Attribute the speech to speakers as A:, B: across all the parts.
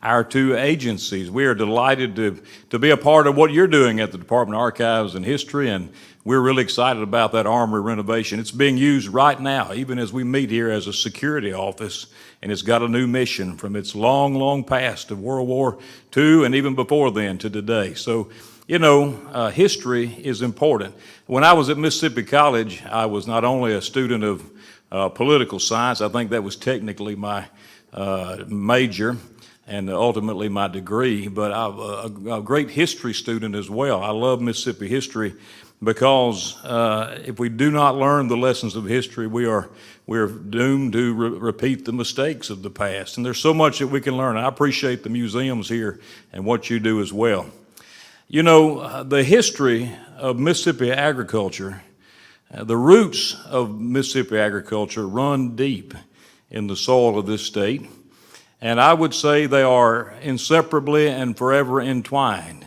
A: our two agencies. We are delighted to be a part of what you're doing at the Department of Archives and History, and we're really excited about that armory renovation. It's being used right now, even as we meet here, as a security office, and it's got a new mission from its long, long past of World War II and even before then to today. So, history is important. When I was at Mississippi College, I was not only a student of political science, I think that was technically my major and ultimately my degree, but I'm a great history student as well. I love Mississippi history because if we do not learn the lessons of history, we're doomed to repeat the mistakes of the past. And there's so much that we can learn. I appreciate the museums here and what you do as well. The history of Mississippi agriculture, the roots of Mississippi agriculture run deep in the soil of this state, and I would say they are inseparably and forever entwined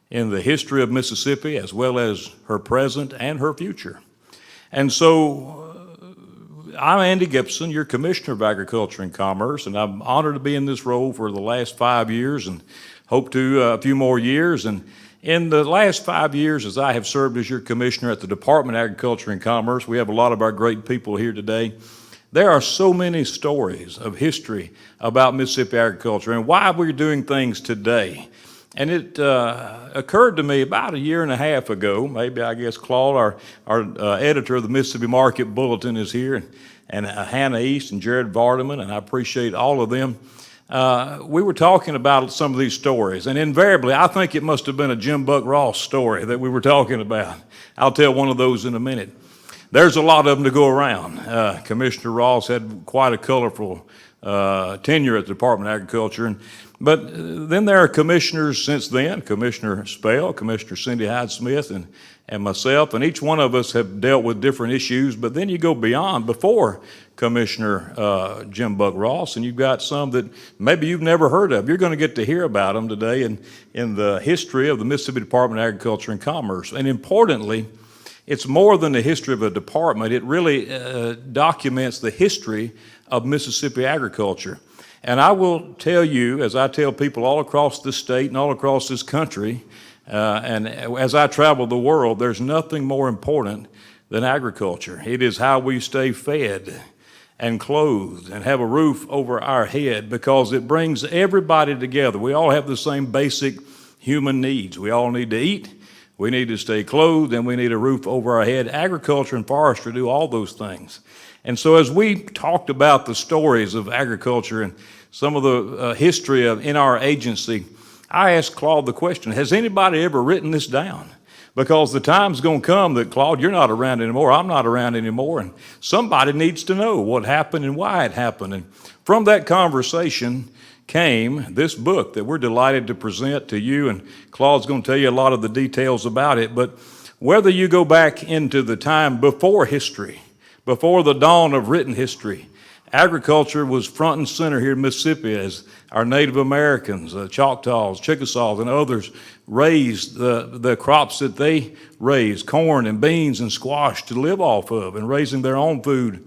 A: in the history of Mississippi as well as her present and her future. And so I'm Andy Gipson, your Commissioner of Agriculture and Commerce, and I'm honored to be in this role for the last 5 years and hope to a few more years. And in the last 5 years, as I have served as your Commissioner at the Department of Agriculture and Commerce, we have a lot of our great people here today. There are so many stories of history about Mississippi agriculture and why we're doing things today. And it occurred to me about a year and a half ago, maybe I guess Claude, our editor of the Mississippi Market Bulletin is here, and Hannah East and Jared Vardaman, and I appreciate all of them. We were talking about some of these stories, and invariably, I think it must have been a Jim Buck Ross story that we were talking about. I'll tell one of those in a minute. There's a lot of them to go around. Commissioner Ross had quite a colorful tenure at the Department of Agriculture, but then there are commissioners since then, Commissioner Spell, Commissioner Cindy Hyde-Smith, and myself, and each one of us have dealt with different issues, but then you go beyond, before Commissioner Jim Buck Ross, and you've got some that maybe you've never heard of. You're going to get to hear about them today in the history of the Mississippi Department of Agriculture and Commerce. And importantly, it's more than the history of a department. It really documents the history of Mississippi agriculture. And I will tell you, as I tell people all across this state and all across this country, and as I travel the world, there's nothing more important than agriculture. It is how we stay fed and clothed and have a roof over our head, because it brings everybody together. We all have the same basic human needs. We all need to eat, we need to stay clothed, and we need a roof over our head. Agriculture and forestry do all those things. And so as we talked about the stories of agriculture and some of the history in our agency, I asked Claude the question, has anybody ever written this down? Because the time's going to come that, Claude, you're not around anymore, I'm not around anymore, and somebody needs to know what happened and why it happened. And from that conversation came this book that we're delighted to present to you, and Claude's going to tell you a lot of the details about it. But whether you go back into the time before history, before the dawn of written history, agriculture was front and center here in Mississippi as our Native Americans, Choctaws, Chickasaws, and others raised the crops that they raised, corn and beans and squash to live off of, and raising their own food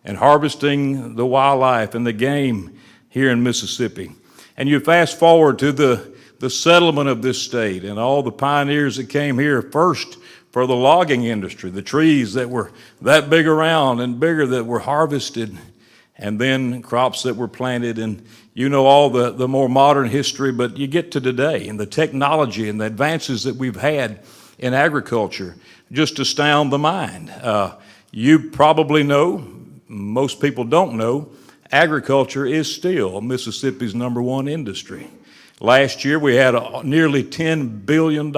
A: and harvesting the wildlife and the game here in Mississippi. And you fast forward to the settlement of this state and all the pioneers that came here first for the logging industry, the trees that were that big around and bigger that were harvested, and then crops that were planted. And you know all the more modern history, but you get to today and the technology and the advances that we've had in agriculture just astound the mind. You probably know, most people don't know, agriculture is still Mississippi's #1 industry. Last year we had a nearly $10 billion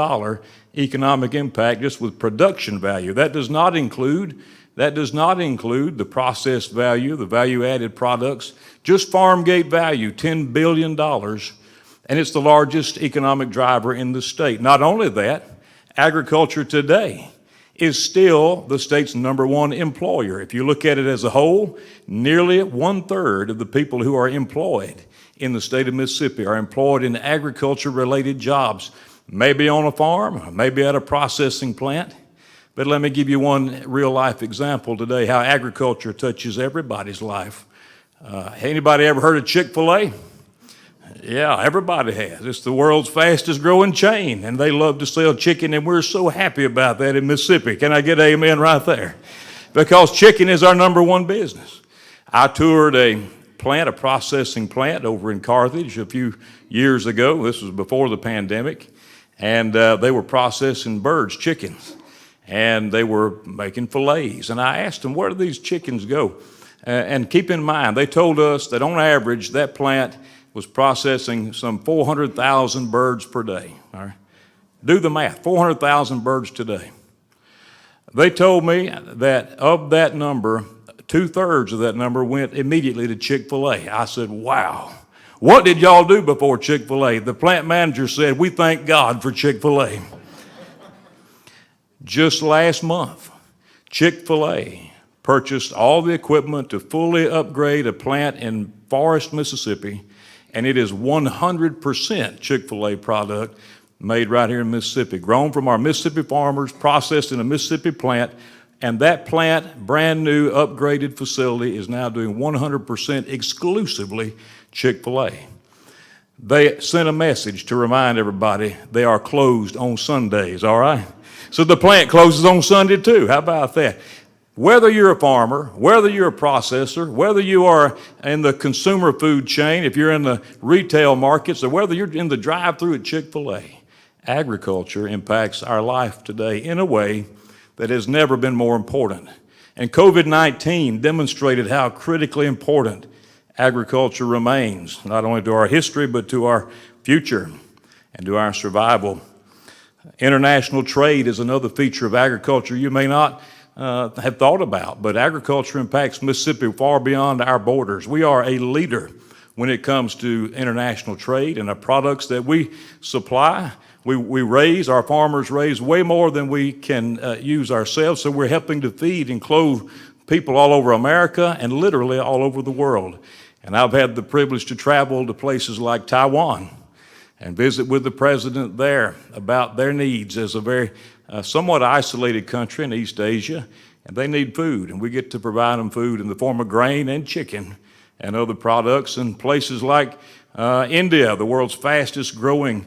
A: economic impact just with production value. That does not include the processed value, the value-added products, just farm gate value, $10 billion, and it's the largest economic driver in the state. Not only that, agriculture today is still the state's #1 employer. If you look at it as a whole, nearly 1/3 of the people who are employed in the state of Mississippi are employed in agriculture-related jobs, maybe on a farm, maybe at a processing plant. But let me give you one real-life example today, how agriculture touches everybody's life. Anybody ever heard of Chick-fil-A? Yeah, everybody has. It's the world's fastest growing chain, and they love to sell chicken, and we're so happy about that in Mississippi. Can I get an amen right there? Because chicken is our number one business. I toured a processing plant over in Carthage a few years ago. This was before the pandemic, and they were processing birds, chickens, and they were making fillets. And I asked them, where do these chickens go? And keep in mind, they told us that on average, that plant was processing some 400,000 birds per day. All right? Do the math, 400,000 birds today. They told me that of that number, 2/3 of that number went immediately to Chick-fil-A. I said, wow, what did y'all do before Chick-fil-A? The plant manager said, we thank God for Chick-fil-A. Just last month, Chick-fil-A purchased all the equipment to fully upgrade a plant in Forest, Mississippi, and it is 100% Chick-fil-A product made right here in Mississippi, grown from our Mississippi farmers, processed in a Mississippi plant, and that plant, brand new, upgraded facility, is now doing 100% exclusively Chick-fil-A. They sent a message to remind everybody they are closed on Sundays, all right? So the plant closes on Sunday too. How about that? Whether you're a farmer, whether you're a processor, whether you are in the consumer food chain, if you're in the retail markets, or whether you're in the drive-thru at Chick-fil-A, agriculture impacts our life today in a way that has never been more important. And COVID-19 demonstrated how critically important agriculture remains, not only to our history, but to our future and to our survival. International trade is another feature of agriculture you may not have thought about, but agriculture impacts Mississippi far beyond our borders. We are a leader when it comes to international trade, and the products that we supply, we raise, our farmers raise way more than we can use ourselves, so we're helping to feed and clothe people all over America and literally all over the world. And I've had the privilege to travel to places like Taiwan and visit with the president there about their needs as a very somewhat isolated country in East Asia, and they need food, and we get to provide them food in the form of grain and chicken and other products. And places like India, the world's fastest growing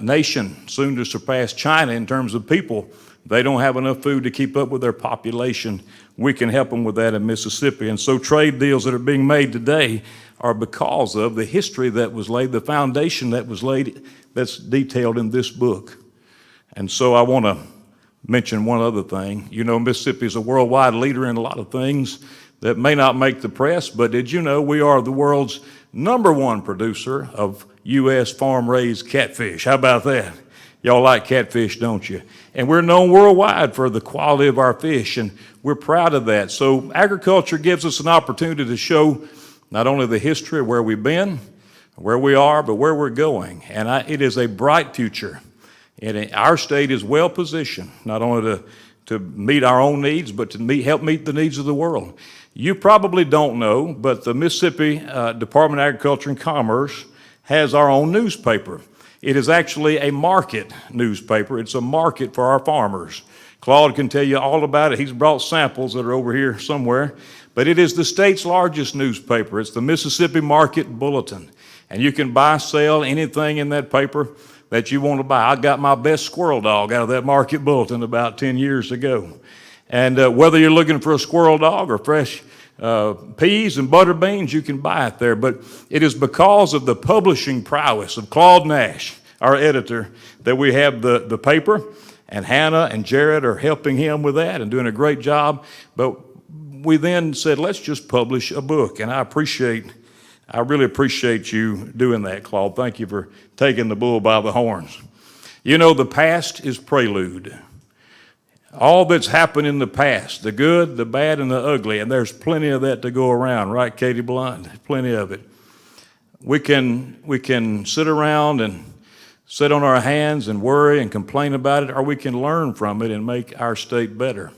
A: nation, soon to surpass China in terms of people, they don't have enough food to keep up with their population. We can help them with that in Mississippi. And so trade deals that are being made today are because of the history that was laid, the foundation that was laid, that's detailed in this book. And so I want to mention one other thing. You know, Mississippi is a worldwide leader in a lot of things that may not make the press, but did you know we are the world's #1 producer of U.S. farm-raised catfish? How about that? Y'all like catfish, don't you? And we're known worldwide for the quality of our fish, and we're proud of that. So agriculture gives us an opportunity to show not only the history of where we've been, where we are, but where we're going. And it is a bright future. And our state is well positioned, not only to meet our own needs, but to help meet the needs of the world. You probably don't know, but the Mississippi Department of Agriculture and Commerce has our own newspaper. It is actually a market newspaper. It's a market for our farmers. Claude can tell you all about it. He's brought samples that are over here somewhere. But it is the state's largest newspaper. It's the Mississippi Market Bulletin. And you can buy, sell anything in that paper that you want to buy. I got my best squirrel dog out of that Market Bulletin about 10 years ago. And whether you're looking for a squirrel dog or fresh peas and butter beans, you can buy it there. But it is because of the publishing prowess of Claude Nash, our editor, that we have the paper. And Hannah and Jared are helping him with that and doing a great job. But we then said, let's just publish a book. And I really appreciate you doing that, Claude. Thank you for taking the bull by the horns. You know, the past is prelude. All that's happened in the past, the good, the bad, and the ugly, and there's plenty of that to go around, right, Katie Blunt? Plenty of it. We can sit around and sit on our hands and worry and complain about it, or we can learn from it and make our state better.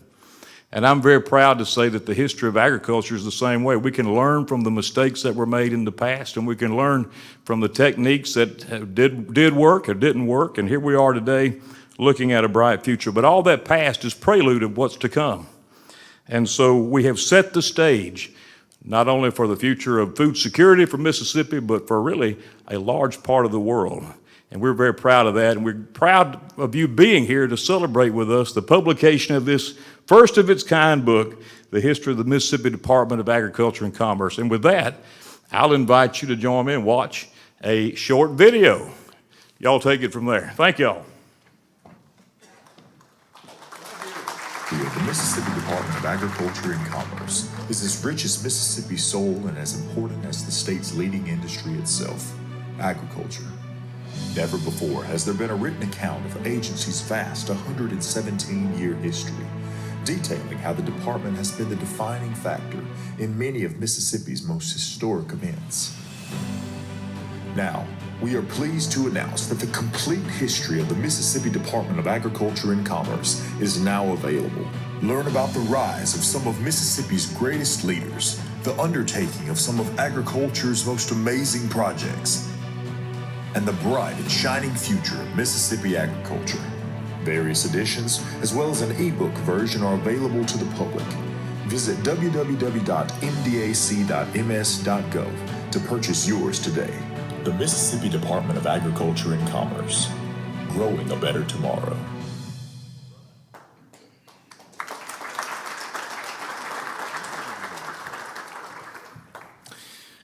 A: And I'm very proud to say that the history of agriculture is the same way. We can learn from the mistakes that were made in the past, and we can learn from the techniques that did work or didn't work, and here we are today looking at a bright future. But all that past is prelude of what's to come. And so we have set the stage not only for the future of food security for Mississippi, but for really a large part of the world. And we're very proud of that, and we're proud of you being here to celebrate with us the publication of this first of its kind book, The History of the Mississippi Department of Agriculture and Commerce. And with that, I'll invite you to join me and watch a short video. Y'all take it from there. Thank y'all.
B: The Mississippi Department of Agriculture and Commerce is as rich as Mississippi's soul and as important as the state's leading industry itself, agriculture. Never before has there been a written account of the agency's vast 117-year history, detailing how the department has been the defining factor in many of Mississippi's most historic events. Now, we are pleased to announce that the complete history of the Mississippi Department of Agriculture and Commerce is now available. Learn about the rise of some of Mississippi's greatest leaders, the undertaking of some of agriculture's most amazing projects, and the bright and shining future of Mississippi agriculture. Various editions, as well as an ebook version, are available to the public. Visit www.mdac.ms.gov to purchase yours today. The Mississippi Department of Agriculture and Commerce, growing a better tomorrow.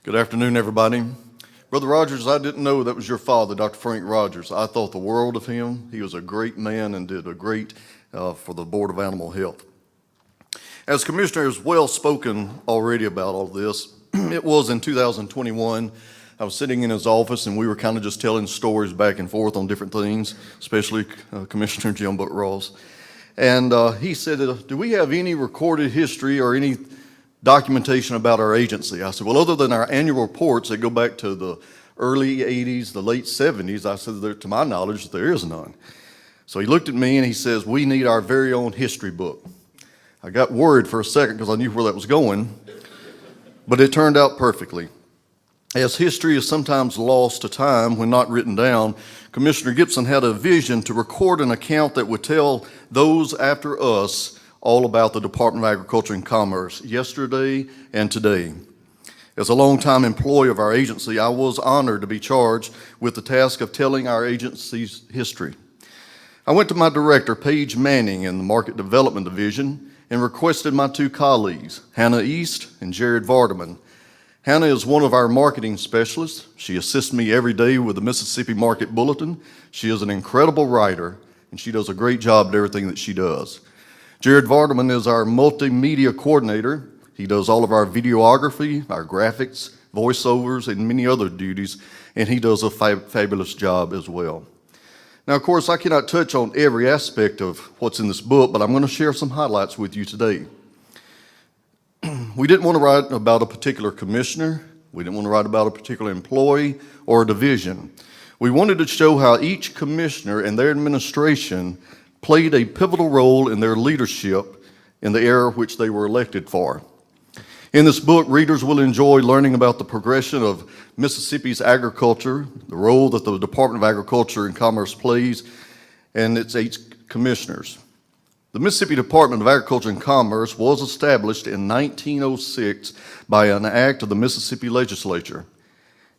C: Good afternoon, everybody. Brother Rogers, I didn't know that was your father, Dr. Frank Rogers. I thought the world of him. He was a great man and did a great for the Board of Animal Health. As Commissioner has well spoken already about all this, it was in 2021. I was sitting in his office and we were kind of just telling stories back and forth on different things, especially Commissioner Jim Buck Ross. And he said, do we have any recorded history or any documentation about our agency? I said, well, other than our annual reports that go back to the early 80s, the late 70s, I said, to my knowledge, there is none. So he looked at me and he says, we need our very own history book. I got worried for a second because I knew where that was going, but it turned out perfectly. As history is sometimes lost to time when not written down, Commissioner Gipson had a vision to record an account that would tell those after us all about the Department of Agriculture and Commerce, yesterday and today. As a longtime employee of our agency, I was honored to be charged with the task of telling our agency's history. I went to my director, Paige Manning, in the Market Development Division, and requested my two colleagues, Hannah East and Jared Vardaman. Hannah is one of our marketing specialists. She assists me every day with the Mississippi Market Bulletin. She is an incredible writer, and she does a great job at everything that she does. Jared Vardaman is our multimedia coordinator. He does all of our videography, our graphics, voiceovers, and many other duties, and he does a fabulous job as well. Now, of course, I cannot touch on every aspect of what's in this book, but I'm going to share some highlights with you today. We didn't want to write about a particular commissioner. We didn't want to write about a particular employee or a division. We wanted to show how each commissioner and their administration played a pivotal role in their leadership in the era which they were elected for. In this book, readers will enjoy learning about the progression of Mississippi's agriculture, the role that the Department of Agriculture and Commerce plays, and its 8 commissioners. The Mississippi Department of Agriculture and Commerce was established in 1906 by an act of the Mississippi Legislature.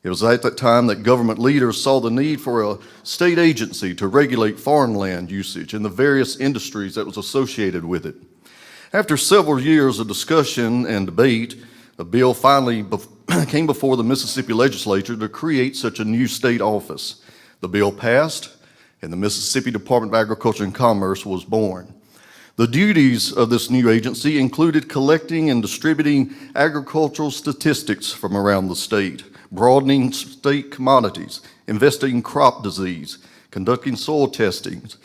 C: It was at that time that government leaders saw the need for a state agency to regulate foreign land usage and the various industries that was associated with it. After several years of discussion and debate, a bill finally came before the Mississippi Legislature to create such a new state office. The bill passed, and the Mississippi Department of Agriculture and Commerce was born. The duties of this new agency included collecting and distributing agricultural statistics from around the state, broadening state commodities, investigating crop disease, conducting soil testings,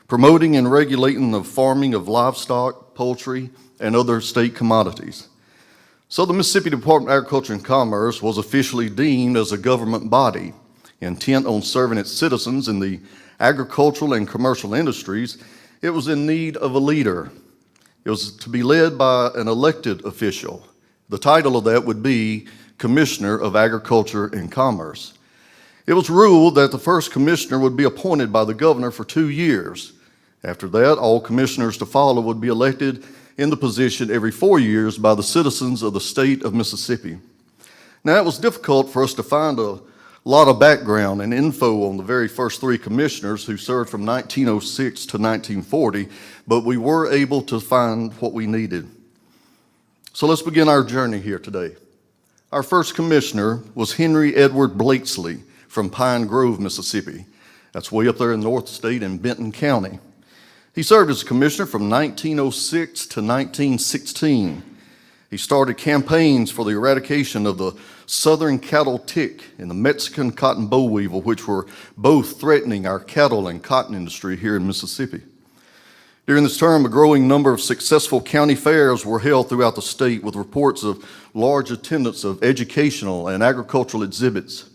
C: promoting and regulating the farming of livestock, poultry, and other state commodities. So the Mississippi Department of Agriculture and Commerce was officially deemed as a government body, intent on serving its citizens in the agricultural and commercial industries. It was in need of a leader. It was to be led by an elected official. The title of that would be Commissioner of Agriculture and Commerce. It was ruled that the first commissioner would be appointed by the governor for 2 years. After that, all commissioners to follow would be elected in the position every 4 years by the citizens of the state of Mississippi. Now, it was difficult for us to find a lot of background and info on the very first 3 commissioners who served from 1906 to 1940, but we were able to find what we needed. So let's begin our journey here today. Our first commissioner was Henry Edward Blakesley from Pine Grove, Mississippi. That's way up there in the North State in Benton County. He served as a commissioner from 1906 to 1916. He started campaigns for the eradication of the southern cattle tick and the Mexican cotton boll weevil, which were both threatening our cattle and cotton industry here in Mississippi. During this term, a growing number of successful county fairs were held throughout the state with reports of large attendance of educational and agricultural exhibits.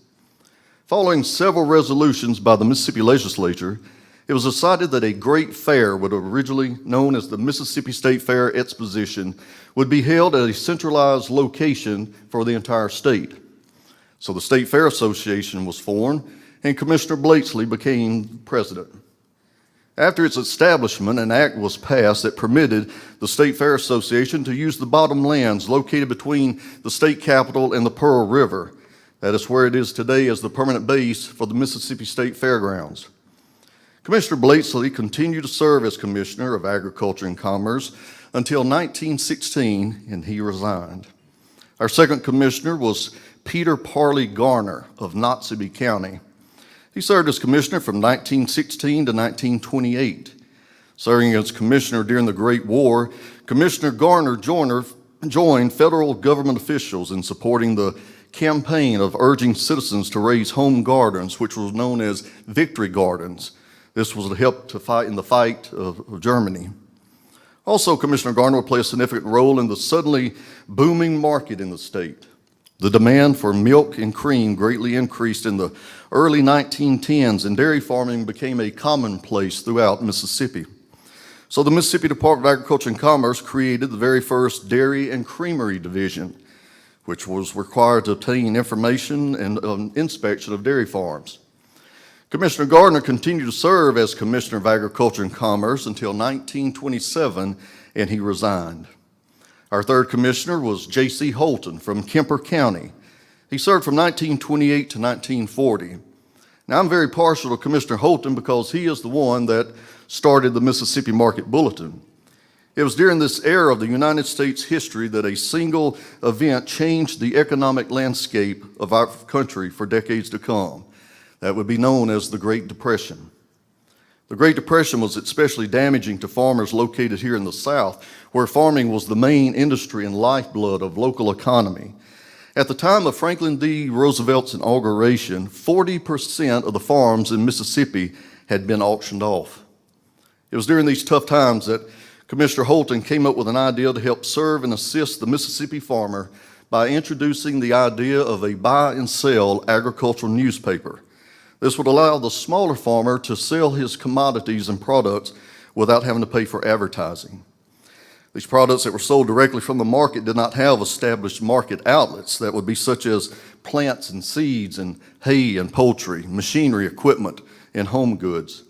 C: Following several resolutions by the Mississippi legislature, it was decided that a great fair, what originally known as the Mississippi State Fair Exposition, would be held at a centralized location for the entire state. So the State Fair Association was formed, and Commissioner Blakesley became president. After its establishment, an act was passed that permitted the State Fair Association to use the bottom lands located between the state capitol and the Pearl River. That is where it is today as the permanent base for the Mississippi State Fairgrounds. Commissioner Blakesley continued to serve as Commissioner of Agriculture and Commerce until 1916, and he resigned. Our second commissioner was Peter Parley Garner of Noxubee County. He served as commissioner from 1916 to 1928. Serving as commissioner during the Great War, Commissioner Garner joined federal government officials in supporting the campaign of urging citizens to raise home gardens, which was known as victory gardens. This was to help to fight in the fight of Germany. Also, Commissioner Garner would play a significant role in the suddenly booming market in the state. The demand for milk and cream greatly increased in the early 1910s, and dairy farming became a commonplace throughout Mississippi. So the Mississippi Department of Agriculture and Commerce created the very first Dairy and Creamery Division, which was required to obtain information and inspection of dairy farms. Commissioner Gardner continued to serve as Commissioner of Agriculture and Commerce until 1927, and he resigned. Our third commissioner was J.C. Holton from Kemper County. He served from 1928 to 1940. Now, I'm very partial to Commissioner Holton because he is the one that started the Mississippi Market Bulletin. It was during this era of the United States history that a single event changed the economic landscape of our country for decades to come. That would be known as the Great Depression. The Great Depression was especially damaging to farmers located here in the South, where farming was the main industry and lifeblood of local economy. At the time of Franklin D. Roosevelt's inauguration, 40% of the farms in Mississippi had been auctioned off. It was during these tough times that Commissioner Holton came up with an idea to help serve and assist the Mississippi farmer by introducing the idea of a buy and sell agricultural newspaper. This would allow the smaller farmer to sell his commodities and products without having to pay for advertising. These products that were sold directly from the market did not have established market outlets that would be such as plants and seeds and hay and poultry, machinery, equipment, and home goods.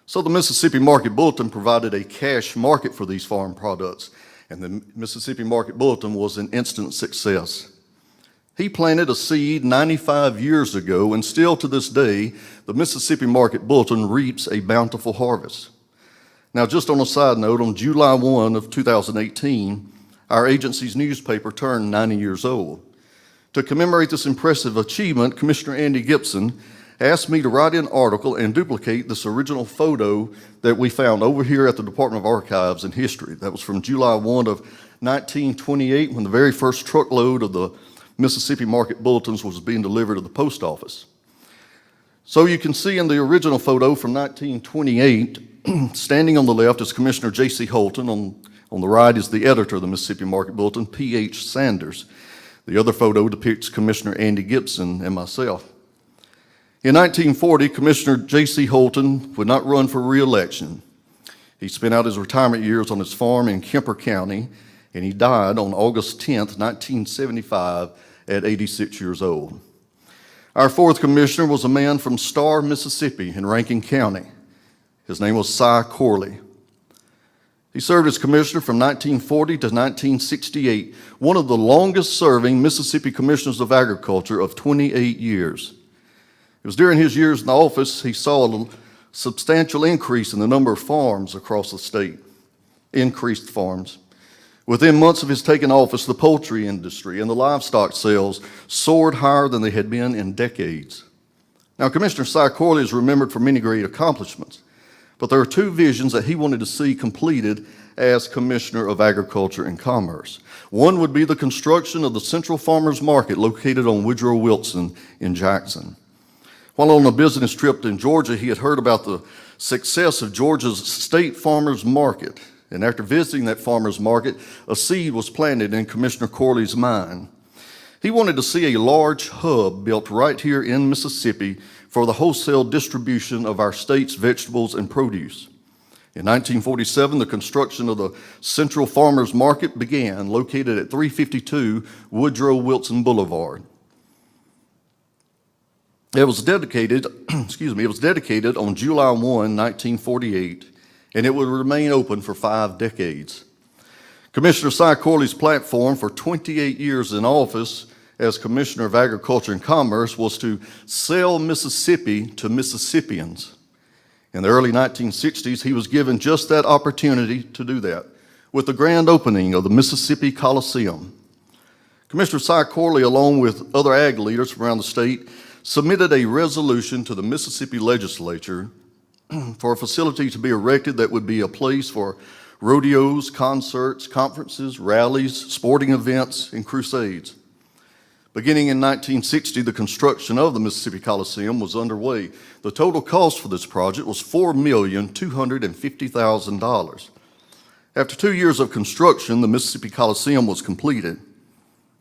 C: So the Mississippi Market Bulletin provided a cash market for these farm products, and the Mississippi Market Bulletin was an instant success. He planted a seed 95 years ago, and still to this day, the Mississippi Market Bulletin reaps a bountiful harvest. Now, just on a side note, on July 1 of 2018, our agency's newspaper turned 90 years old. To commemorate this impressive achievement, Commissioner Andy Gipson asked me to write an article and duplicate this original photo that we found over here at the Department of Archives and History. That was from July 1 of 1928, when the very first truckload of the Mississippi Market Bulletins was being delivered to the post office. So you can see in the original photo from 1928, standing on the left is Commissioner J.C. Holton. On the right is the editor of the Mississippi Market Bulletin, P.H. Sanders. The other photo depicts Commissioner Andy Gipson and myself. In 1940, Commissioner J.C. Holton would not run for re-election. He spent out his retirement years on his farm in Kemper County, and he died on August 10th, 1975, at 86 years old. Our fourth commissioner was a man from Star, Mississippi, in Rankin County. His name was Cy Corley. He served as commissioner from 1940 to 1968, one of the longest-serving Mississippi commissioners of agriculture of 28 years. It was during his years in office he saw a substantial increase in the number of farms across the state, increased farms. Within months of his taking office, the poultry industry and the livestock sales soared higher than they had been in decades. Now, Commissioner Cy Corley is remembered for many great accomplishments, but there are two visions that he wanted to see completed as Commissioner of Agriculture and Commerce. One would be the construction of the Central Farmers Market located on Woodrow Wilson in Jackson. While on a business trip in Georgia, he had heard about the success of Georgia's State Farmers Market. And after visiting that farmers market, a seed was planted in Commissioner Corley's mind. He wanted to see a large hub built right here in Mississippi for the wholesale distribution of our state's vegetables and produce. In 1947, the construction of the Central Farmers Market began, located at 352 Woodrow Wilson Boulevard. It was dedicated, on July 1, 1948, and it would remain open for 5 decades. Commissioner Cy Corley's platform for 28 years in office as Commissioner of Agriculture and Commerce was to sell Mississippi to Mississippians. In the early 1960s, he was given just that opportunity to do that with the grand opening of the Mississippi Coliseum. Commissioner Cy Corley, along with other ag leaders from around the state, submitted a resolution to the Mississippi legislature for a facility to be erected that would be a place for rodeos, concerts, conferences, rallies, sporting events, and crusades. Beginning in 1960, the construction of the Mississippi Coliseum was underway. The total cost for this project was $4,250,000. After 2 years of construction, the Mississippi Coliseum was completed.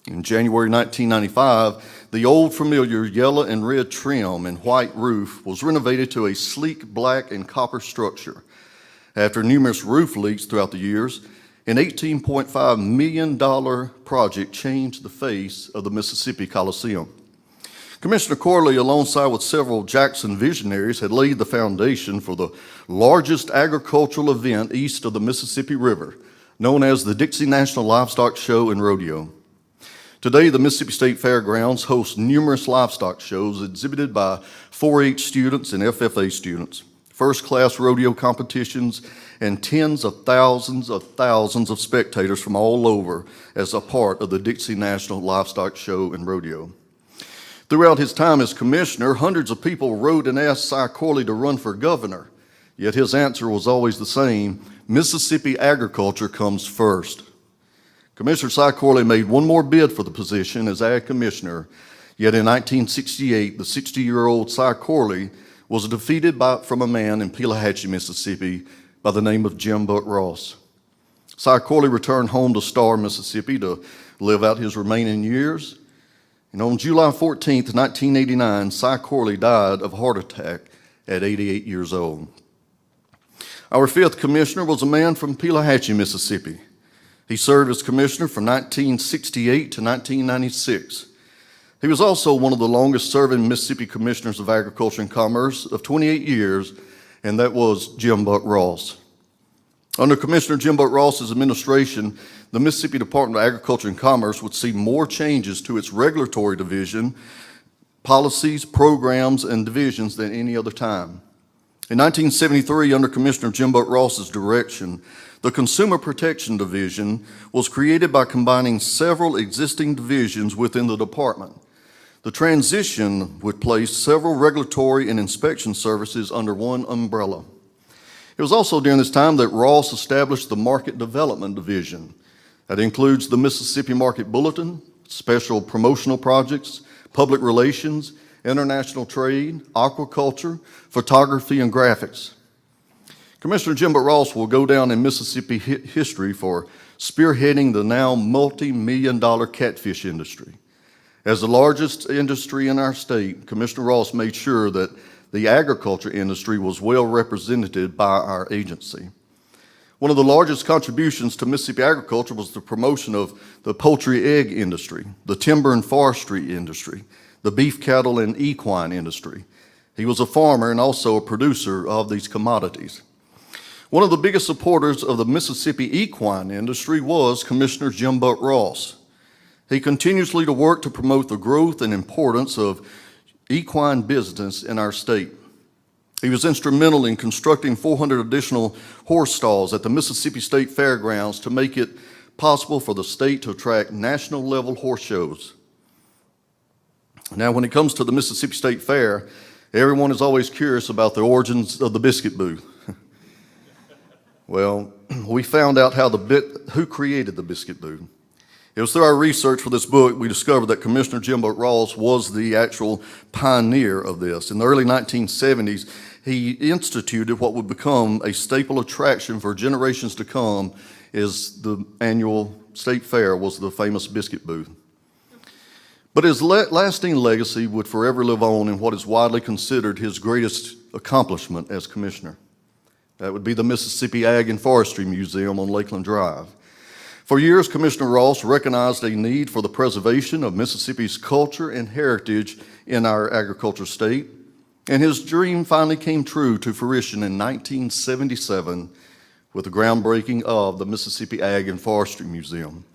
C: In January 1995, the old familiar yellow and red trim and white roof was renovated to a sleek black and copper structure. After numerous roof leaks throughout the years, an $18.5 million project changed the face of the Mississippi Coliseum. Commissioner Corley, alongside with several Jackson visionaries, had laid the foundation for the largest agricultural event east of the Mississippi River, known as the Dixie National Livestock Show and Rodeo. Today, the Mississippi State Fairgrounds hosts numerous livestock shows exhibited by 4-H students and FFA students, first-class rodeo competitions, and tens of thousands of spectators from all over as a part of the Dixie National Livestock Show and Rodeo. Throughout his time as commissioner, hundreds of people wrote and asked Cy Corley to run for governor, yet his answer was always the same: Mississippi agriculture comes first. Commissioner Cy Corley made one more bid for the position as ag commissioner, yet in 1968, the 60-year-old Cy Corley was defeated from a man in Pelahatchie, Mississippi, by the name of Jim Buck Ross. Cy Corley returned home to Star, Mississippi to live out his remaining years. And on July 14, 1989, Cy Corley died of a heart attack at 88 years old. Our 5th commissioner was a man from Pelahatchie, Mississippi. He served as commissioner from 1968 to 1996. He was also one of the longest-serving Mississippi commissioners of Agriculture and Commerce of 28 years, and that was Jim Buck Ross. Under Commissioner Jim Buck Ross's administration, the Mississippi Department of Agriculture and Commerce would see more changes to its regulatory division, policies, programs, and divisions than any other time. In 1973, under Commissioner Jim Buck Ross's direction, the Consumer Protection Division was created by combining several existing divisions within the department. The transition would place several regulatory and inspection services under one umbrella. It was also during this time that Ross established the Market Development Division. That includes the Mississippi Market Bulletin, special promotional projects, public relations, international trade, aquaculture, photography, and graphics. Commissioner Jim Buck Ross will go down in Mississippi history for spearheading the now multi-million-dollar catfish industry. As the largest industry in our state, Commissioner Ross made sure that the agriculture industry was well represented by our agency. One of the largest contributions to Mississippi agriculture was the promotion of the poultry egg industry, the timber and forestry industry, the beef cattle and equine industry. He was a farmer and also a producer of these commodities. One of the biggest supporters of the Mississippi equine industry was Commissioner Jim Buck Ross. He continuously to work to promote the growth and importance of equine business in our state. He was instrumental in constructing 400 additional horse stalls at the Mississippi State Fairgrounds to make it possible for the state to attract national-level horse shows. Now, when it comes to the Mississippi State Fair, everyone is always curious about the origins of the biscuit booth. Well, we found out who created the biscuit booth. It was through our research for this book we discovered that Commissioner Jim Buck Ross was the actual pioneer of this. In the early 1970s, he instituted what would become a staple attraction for generations to come. Is the annual state fair was the famous biscuit booth. But his lasting legacy would forever live on in what is widely considered his greatest accomplishment as commissioner. That would be the Mississippi Ag and Forestry Museum on Lakeland Drive. For years, Commissioner Ross recognized a need for the preservation of Mississippi's culture and heritage in our agriculture state, and his dream finally came true to fruition in 1977 with the groundbreaking of the Mississippi Ag and Forestry Museum.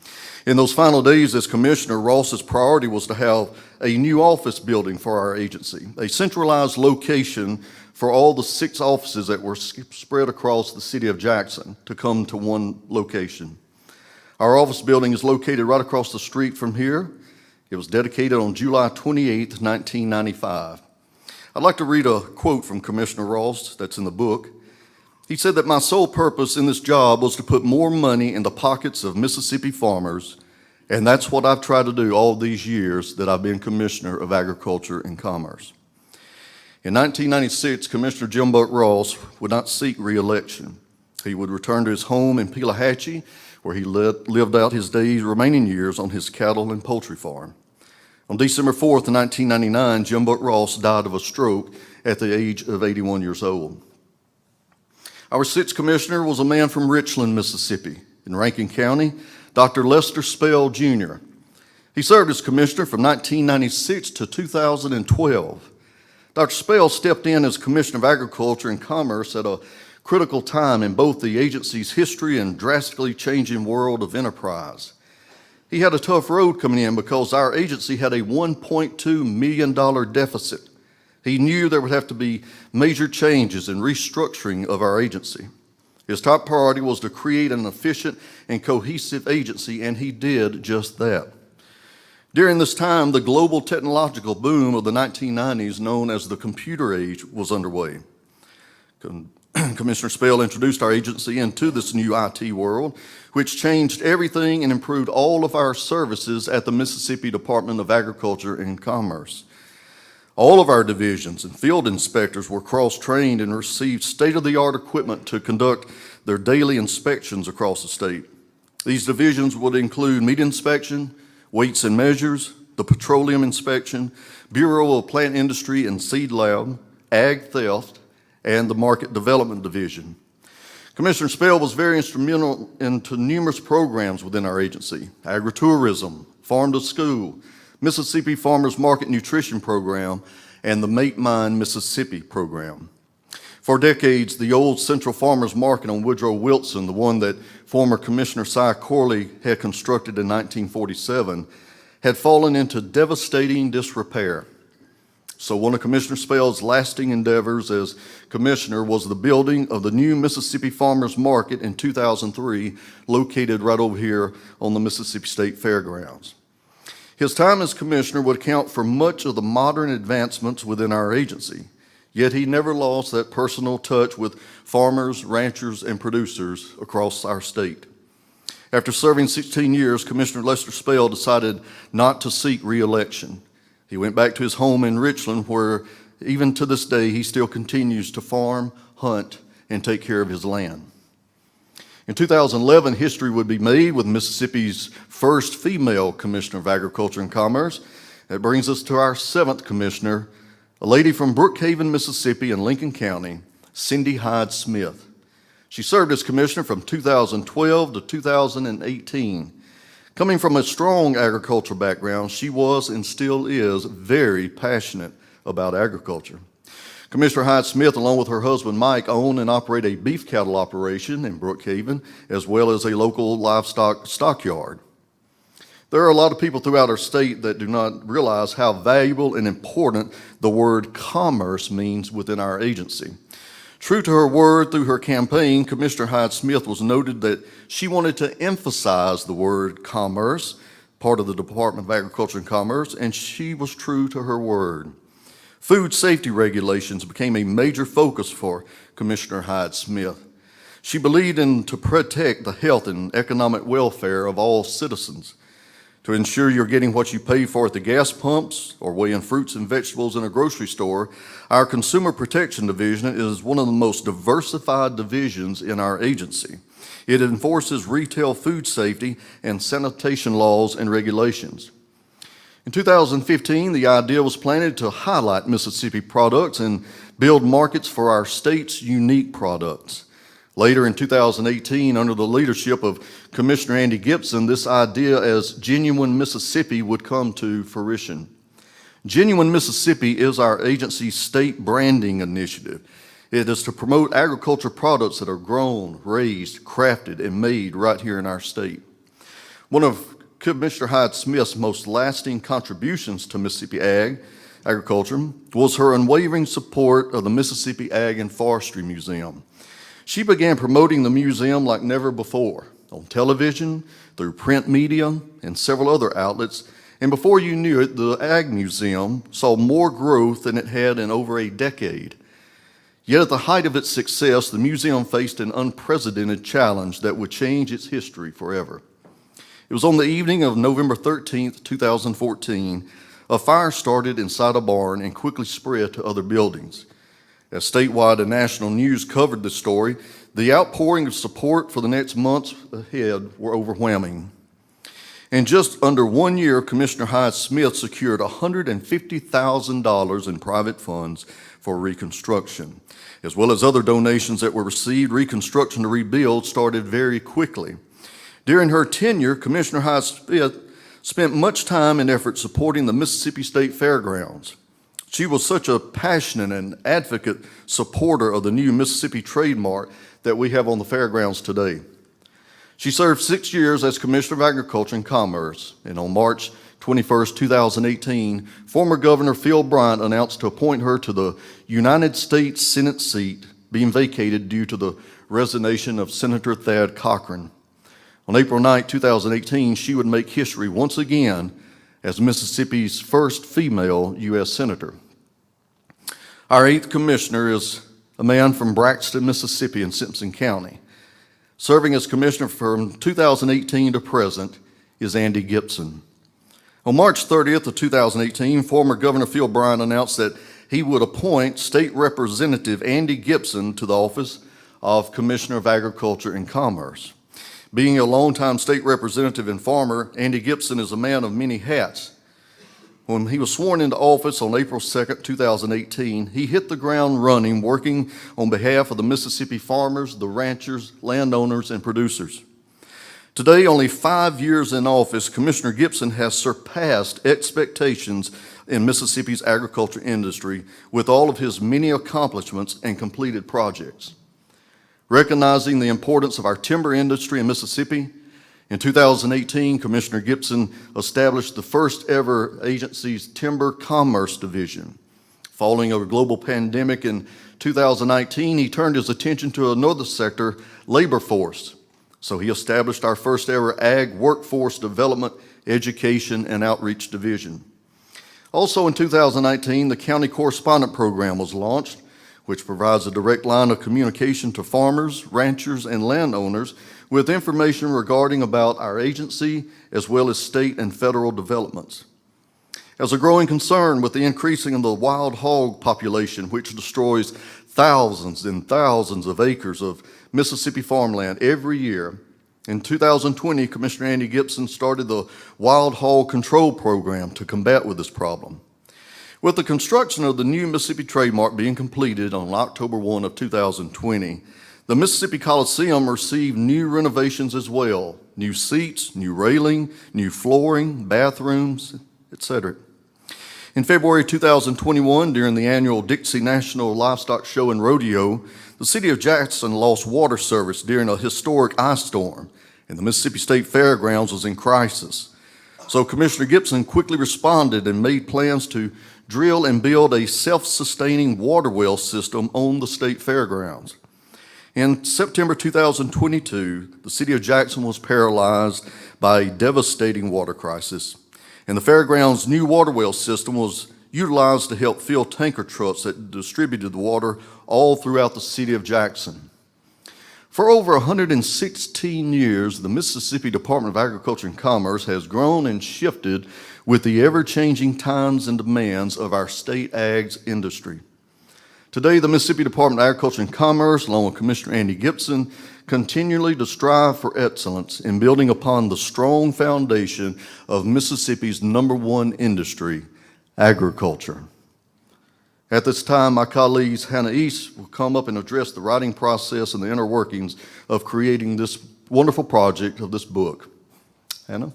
C: In those final days as commissioner, Ross's priority was to have a new office building for our agency, a centralized location for all the 6 offices that were spread across the city of Jackson to come to one location. Our office building is located right across the street from here. It was dedicated on July 28, 1995. I'd like to read a quote from Commissioner Ross that's in the book. He said that my sole purpose in this job was to put more money in the pockets of Mississippi farmers, and that's what I've tried to do all these years that I've been Commissioner of Agriculture and Commerce. In 1996, Commissioner Jim Buck Ross would not seek re-election. He would return to his home in Pelahatchie, where he lived out his remaining years on his cattle and poultry farm. On December 4th, 1999, Jim Buck Ross died of a stroke at the age of 81 years old. Our 6th commissioner was a man from Richland, Mississippi, in Rankin County, Dr. Lester Spell, Jr. He served as commissioner from 1996 to 2012. Dr. Spell stepped in as Commissioner of Agriculture and Commerce at a critical time in both the agency's history and drastically changing world of enterprise. He had a tough road coming in because our agency had a $1.2 million deficit. He knew there would have to be major changes and restructuring of our agency. His top priority was to create an efficient and cohesive agency, and he did just that. During this time, the global technological boom of the 1990s, known as the computer age, was underway. Commissioner Spell introduced our agency into this new IT world, which changed everything and improved all of our services at the Mississippi Department of Agriculture and Commerce. All of our divisions and field inspectors were cross-trained and received state-of-the-art equipment to conduct their daily inspections across the state. These divisions would include meat inspection, weights and measures, the petroleum inspection, Bureau of Plant Industry and Seed Lab, Ag Theft, and the Market Development Division. Commissioner Spell was very instrumental into numerous programs within our agency: agritourism, farm to school, Mississippi Farmers Market Nutrition Program, and the Make Mine Mississippi program. For decades, the old Central Farmers Market on Woodrow Wilson, the one that former Commissioner Cy Corley had constructed in 1947, had fallen into devastating disrepair. So one of Commissioner Spell's lasting endeavors as commissioner was the building of the new Mississippi Farmers Market in 2003, located right over here on the Mississippi State Fairgrounds. His time as commissioner would account for much of the modern advancements within our agency, yet he never lost that personal touch with farmers, ranchers, and producers across our state. After serving 16 years, Commissioner Lester Spell decided not to seek re-election. He went back to his home in Richland, where even to this day he still continues to farm, hunt, and take care of his land. In 2011, history would be made with Mississippi's first female Commissioner of Agriculture and Commerce. That brings us to our 7th commissioner, a lady from Brookhaven, Mississippi in Lincoln County, Cindy Hyde Smith. She served as commissioner from 2012 to 2018. Coming from a strong agricultural background, she was and still is very passionate about agriculture. Commissioner Hyde-Smith, along with her husband Mike, own and operate a beef cattle operation in Brookhaven, as well as a local livestock stockyard. There are a lot of people throughout our state that do not realize how valuable and important the word commerce means within our agency. True to her word, through her campaign, Commissioner Hyde-Smith was noted that she wanted to emphasize the word commerce, part of the Department of Agriculture and Commerce, and she was true to her word. Food safety regulations became a major focus for Commissioner Hyde-Smith. She believed in to protect the health and economic welfare of all citizens, to ensure you're getting what you pay for at the gas pumps or weighing fruits and vegetables in a grocery store. Our Consumer Protection Division is one of the most diversified divisions in our agency. It enforces retail food safety and sanitation laws and regulations. In 2015, the idea was planted to highlight Mississippi products and build markets for our state's unique products. Later in 2018, under the leadership of Commissioner Andy Gipson, this idea as Genuine Mississippi would come to fruition. Genuine Mississippi is our agency's state branding initiative. It is to promote agriculture products that are grown, raised, crafted, and made right here in our state. One of Commissioner Hyde-Smith's most lasting contributions to Mississippi agriculture was her unwavering support of the Mississippi Ag and Forestry Museum. She began promoting the museum like never before, on television, through print media, and several other outlets, and before you knew it, the Ag Museum saw more growth than it had in over a decade. Yet at the height of its success, the museum faced an unprecedented challenge that would change its history forever. It was on the evening of November 13th, 2014, a fire started inside a barn and quickly spread to other buildings. As statewide and national news covered the story, the outpouring of support for the next months ahead were overwhelming. In just under 1 year, Commissioner Hyde-Smith secured $150,000 in private funds for reconstruction. As well as other donations that were received, reconstruction to rebuild started very quickly. During her tenure, Commissioner Hyde-Smith spent much time and effort supporting the Mississippi State Fairgrounds. She was such a passionate and advocate supporter of the new Mississippi trademark that we have on the fairgrounds today. She served 6 years as Commissioner of Agriculture and Commerce, and on March 21st, 2018, former Governor Phil Bryant announced to appoint her to the United States Senate seat being vacated due to the resignation of Senator Thad Cochran. On April 9, 2018, she would make history once again as Mississippi's first female U.S. Senator. Our 8th commissioner is a man from Braxton, Mississippi in Simpson County. Serving as commissioner from 2018 to present is Andy Gipson. On March 30th of 2018, former Governor Phil Bryant announced that he would appoint State Representative Andy Gipson to the office of Commissioner of Agriculture and Commerce. Being a longtime state representative and farmer, Andy Gipson is a man of many hats. When he was sworn into office on April 2nd, 2018, he hit the ground running, working on behalf of the Mississippi farmers, the ranchers, landowners, and producers. Today, only 5 years in office, Commissioner Gipson has surpassed expectations in Mississippi's agriculture industry with all of his many accomplishments and completed projects. Recognizing the importance of our timber industry in Mississippi, in 2018, Commissioner Gipson established the first ever agency's Timber Commerce Division. Following a global pandemic in 2019, he turned his attention to another sector, labor force. So he established our first ever Ag Workforce Development, Education, and Outreach Division. Also in 2019, the County Correspondent Program was launched, which provides a direct line of communication to farmers, ranchers, and landowners with information regarding about our agency as well as state and federal developments. As a growing concern with the increasing of the wild hog population, which destroys thousands and thousands of acres of Mississippi farmland every year, in 2020, Commissioner Andy Gipson started the Wild Hog Control Program to combat with this problem. With the construction of the new Mississippi trademark being completed on October 1 of 2020, the Mississippi Coliseum received new renovations as well, new seats, new railing, new flooring, bathrooms, etc. In February 2021, during the annual Dixie National Livestock Show and Rodeo, the city of Jackson lost water service during a historic ice storm, and the Mississippi State Fairgrounds was in crisis. So Commissioner Gipson quickly responded and made plans to drill and build a self-sustaining water well system on the state fairgrounds. In September 2022, the city of Jackson was paralyzed by a devastating water crisis, and the fairgrounds' new water well system was utilized to help fill tanker trucks that distributed the water all throughout the city of Jackson. For over 116 years, the Mississippi Department of Agriculture and Commerce has grown and shifted with the ever-changing times and demands of our state ag's industry. Today, the Mississippi Department of Agriculture and Commerce, along with Commissioner Andy Gipson, continually to strive for excellence in building upon the strong foundation of Mississippi's #1 industry, agriculture. At this time, my colleagues Hannah East will come up and address the writing process and the inner workings of creating this wonderful project of this book. Hannah?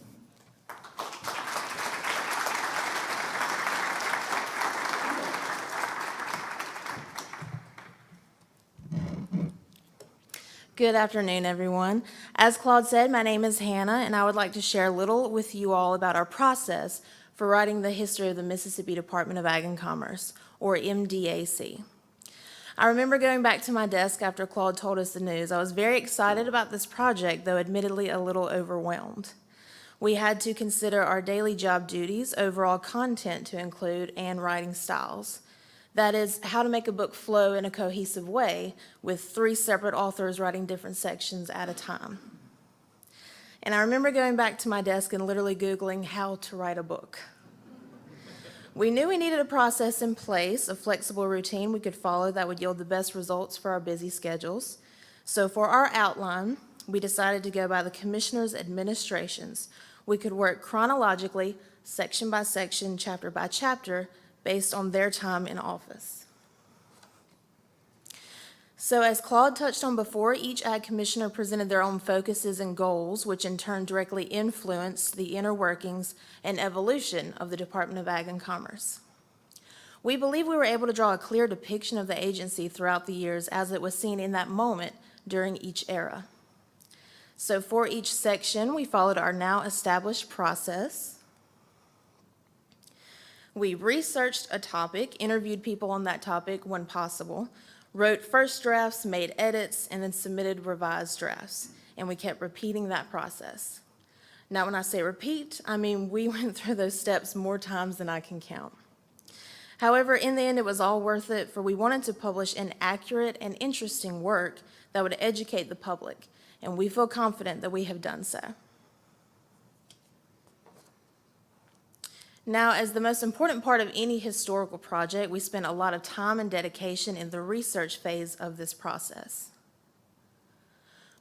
D: Good afternoon, everyone. As Claude said, my name is Hannah, and I would like to share a little with you all about our process for writing the history of the Mississippi Department of Ag and Commerce, or MDAC. I remember going back to my desk after Claude told us the news. I was very excited about this project, though admittedly a little overwhelmed. We had to consider our daily job duties, overall content to include, and writing styles. That is, how to make a book flow in a cohesive way with 3 separate authors writing different sections at a time. And I remember going back to my desk and literally Googling how to write a book. We knew we needed a process in place, a flexible routine we could follow that would yield the best results for our busy schedules. So for our outline, we decided to go by the commissioner's administrations. We could work chronologically, section by section, chapter by chapter, based on their time in office. So as Claude touched on before, each ag commissioner presented their own focuses and goals, which in turn directly influenced the inner workings and evolution of the Department of Ag and Commerce. We believe we were able to draw a clear depiction of the agency throughout the years as it was seen in that moment during each era. So for each section, we followed our now established process. We researched a topic, interviewed people on that topic when possible, wrote first drafts, made edits, and then submitted revised drafts. And we kept repeating that process. Now, when I say repeat, I mean we went through those steps more times than I can count. However, in the end, it was all worth it, for we wanted to publish an accurate and interesting work that would educate the public, and we feel confident that we have done so. Now, as the most important part of any historical project, we spent a lot of time and dedication in the research phase of this process.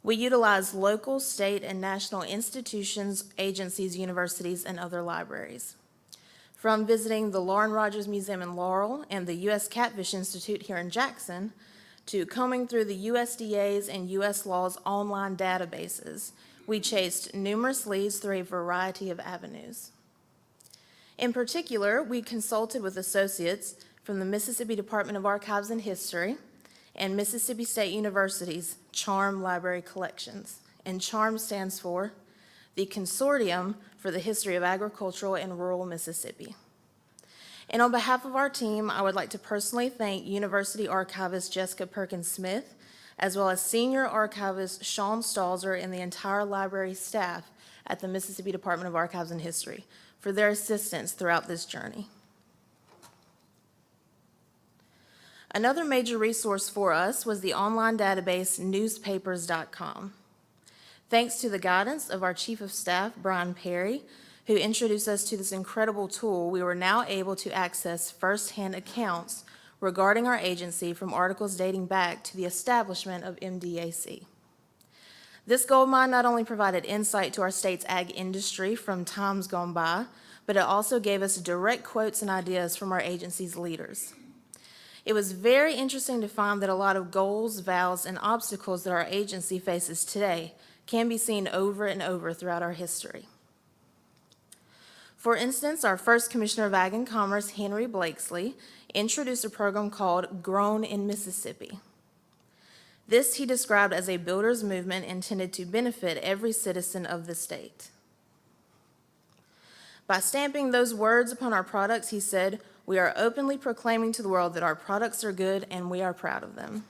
D: We utilized local, state, and national institutions, agencies, universities, and other libraries. From visiting the Lauren Rogers Museum in Laurel and the U.S. Catfish Institute here in Jackson, to combing through the USDA's and U.S. Law's online databases, we chased numerous leads through a variety of avenues. In particular, we consulted with associates from the Mississippi Department of Archives and History and Mississippi State University's CHARM Library Collections. And CHARM stands for the Consortium for the History of Agricultural and Rural Mississippi. And on behalf of our team, I would like to personally thank University Archivist Jessica Perkins-Smith, as well as Senior Archivist Sean Stalzer and the entire library staff at the Mississippi Department of Archives and History for their assistance throughout this journey. Another major resource for us was the online database newspapers.com. Thanks to the guidance of our Chief of Staff, Brian Perry, who introduced us to this incredible tool, we were now able to access firsthand accounts regarding our agency from articles dating back to the establishment of MDAC. This goldmine not only provided insight to our state's ag industry from times gone by, but it also gave us direct quotes and ideas from our agency's leaders. It was very interesting to find that a lot of goals, vows, and obstacles that our agency faces today can be seen over and over throughout our history. For instance, our first Commissioner of Ag and Commerce, Henry Blakesley, introduced a program called Grown in Mississippi. This he described as a builder's movement intended to benefit every citizen of the state. By stamping those words upon our products, he said, "We are openly proclaiming to the world that our products are good and we are proud of them."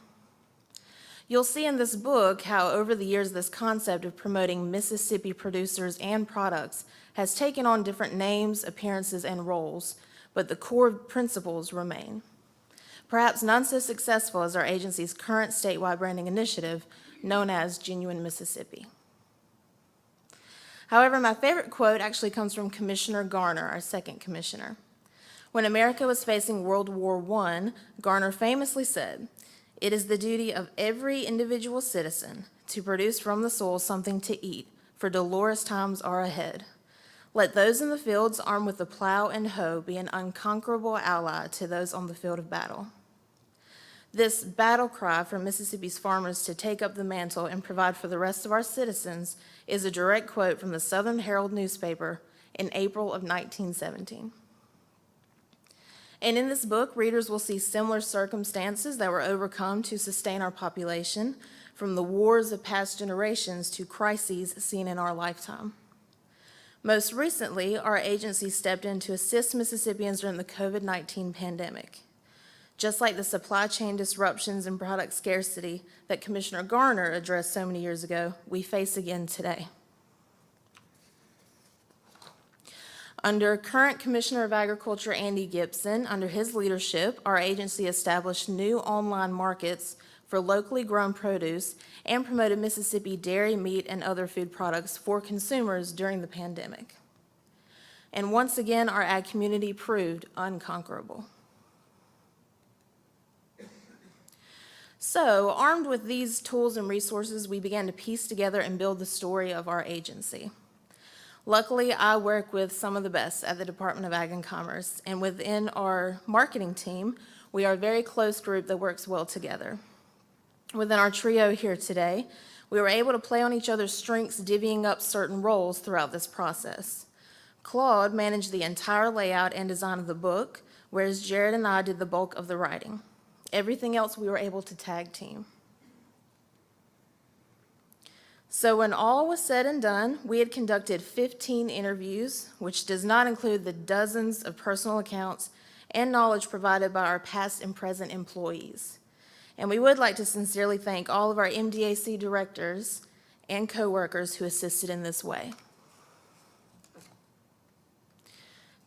D: You'll see in this book how over the years this concept of promoting Mississippi producers and products has taken on different names, appearances, and roles, but the core principles remain. Perhaps none so successful as our agency's current statewide branding initiative, known as Genuine Mississippi. However, my favorite quote actually comes from Commissioner Garner, our second commissioner. When America was facing World War I, Garner famously said, "It is the duty of every individual citizen to produce from the soil something to eat, for dolorous times are ahead. Let those in the fields armed with the plow and hoe be an unconquerable ally to those on the field of battle." This battle cry for Mississippi's farmers to take up the mantle and provide for the rest of our citizens is a direct quote from the Southern Herald newspaper in April of 1917. And in this book, readers will see similar circumstances that were overcome to sustain our population, from the wars of past generations to crises seen in our lifetime. Most recently, our agency stepped in to assist Mississippians during the COVID-19 pandemic. Just like the supply chain disruptions and product scarcity that Commissioner Garner addressed so many years ago, we face again today. Under current Commissioner of Agriculture Andy Gipson, under his leadership, our agency established new online markets for locally grown produce and promoted Mississippi dairy, meat, and other food products for consumers during the pandemic. And once again, our ag community proved unconquerable. So, armed with these tools and resources, we began to piece together and build the story of our agency. Luckily, I work with some of the best at the Department of Ag and Commerce, and within our marketing team, we are a very close group that works well together. Within our trio here today, we were able to play on each other's strengths, divvying up certain roles throughout this process. Claude managed the entire layout and design of the book, whereas Jared and I did the bulk of the writing. Everything else we were able to tag team. So when all was said and done, we had conducted 15 interviews, which does not include the dozens of personal accounts and knowledge provided by our past and present employees. And we would like to sincerely thank all of our MDAC directors and coworkers who assisted in this way.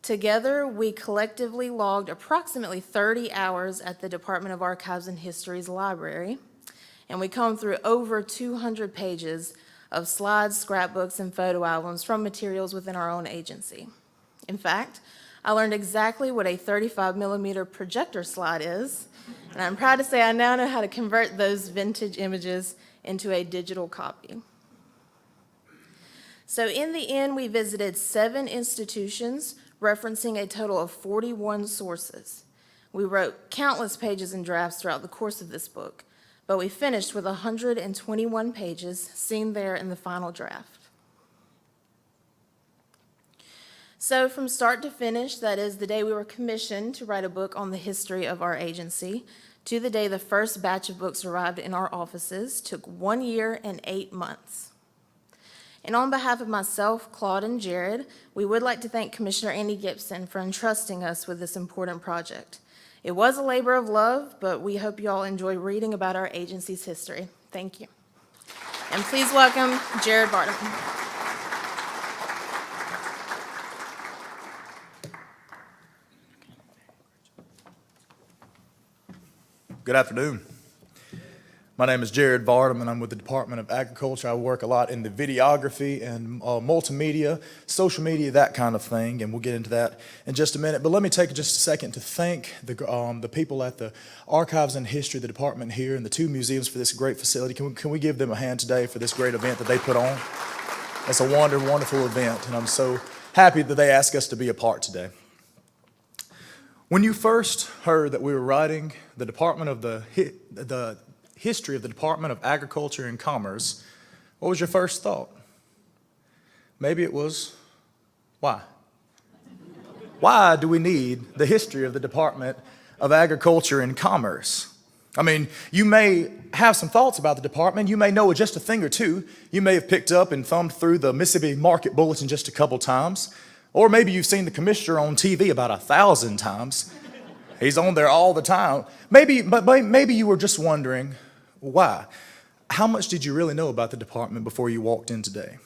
D: Together, we collectively logged approximately 30 hours at the Department of Archives and History's library, and we combed through over 200 pages of slides, scrapbooks, and photo albums from materials within our own agency. In fact, I learned exactly what a 35mm projector slide is, and I'm proud to say I now know how to convert those vintage images into a digital copy. So in the end, we visited 7 institutions, referencing a total of 41 sources. We wrote countless pages and drafts throughout the course of this book, but we finished with 121 pages seen there in the final draft. So from start to finish, that is the day we were commissioned to write a book on the history of our agency, to the day the first batch of books arrived in our offices, took 1 year and 8 months. And on behalf of myself, Claude, and Jared, we would like to thank Commissioner Andy Gipson for entrusting us with this important project. It was a labor of love, but we hope you all enjoy reading about our agency's history. Thank you. And please welcome Jared Vardaman.
E: Good afternoon. My name is Jared Vardaman. I'm with the Department of Agriculture. I work a lot in the videography and multimedia, social media, that kind of thing, and we'll get into that in just a minute. But let me take just a second to thank the people at the Archives and History, the department here, and the 2 museums for this great facility. Can we give them a hand today for this great event that they put on? It's a wonderful event, and I'm so happy that they asked us to be a part today. When you first heard that we were writing the history of the Department of Agriculture and Commerce, what was your first thought? Maybe it was, why? Why do we need the history of the Department of Agriculture and Commerce? I mean, you may have some thoughts about the department. You may know just a thing or two. You may have picked up and thumbed through the Mississippi Market Bulletin just a couple times. Or maybe you've seen the commissioner on TV about 1,000 times. He's on there all the time. Maybe you were just wondering, why? How much did you really know about the department before you walked in today?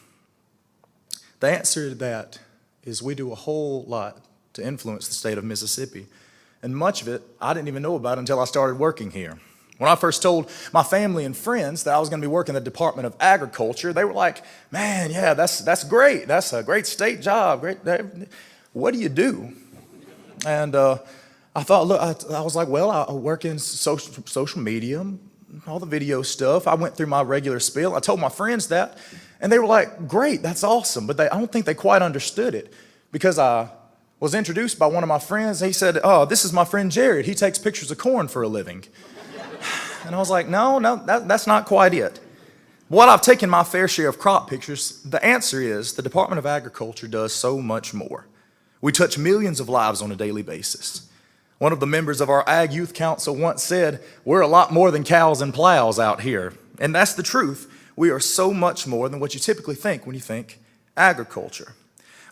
E: The answer to that is we do a whole lot to influence the state of Mississippi. And much of it I didn't even know about until I started working here. When I first told my family and friends that I was going to be working in the Department of Agriculture, they were like, man, yeah, that's great. That's a great state job. Great. What do you do? And I thought, look, I was like, well, I work in social media, all the video stuff. I went through my regular spiel. I told my friends that, and they were like, great, that's awesome. But I don't think they quite understood it, because I was introduced by one of my friends. He said, oh, this is my friend Jared. He takes pictures of corn for a living. And I was like, no, that's not quite it. While I've taken my fair share of crop pictures, the answer is the Department of Agriculture does so much more. We touch millions of lives on a daily basis. One of the members of our Ag Youth Council once said, we're a lot more than cows and plows out here. And that's the truth. We are so much more than what you typically think when you think agriculture.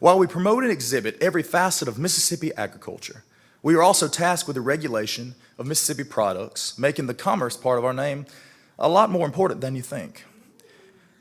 E: While we promote and exhibit every facet of Mississippi agriculture, we are also tasked with the regulation of Mississippi products, making the commerce part of our name a lot more important than you think.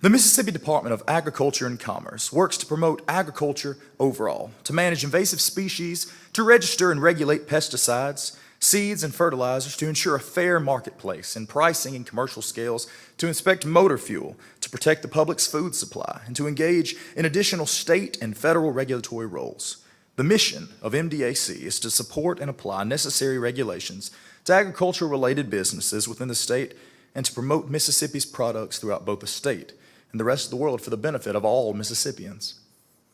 E: The Mississippi Department of Agriculture and Commerce works to promote agriculture overall, to manage invasive species, to register and regulate pesticides, seeds, and fertilizers, to ensure a fair marketplace in pricing and commercial scales, to inspect motor fuel, to protect the public's food supply, and to engage in additional state and federal regulatory roles. The mission of MDAC is to support and apply necessary regulations to agricultural-related businesses within the state and to promote Mississippi's products throughout both the state and the rest of the world for the benefit of all Mississippians.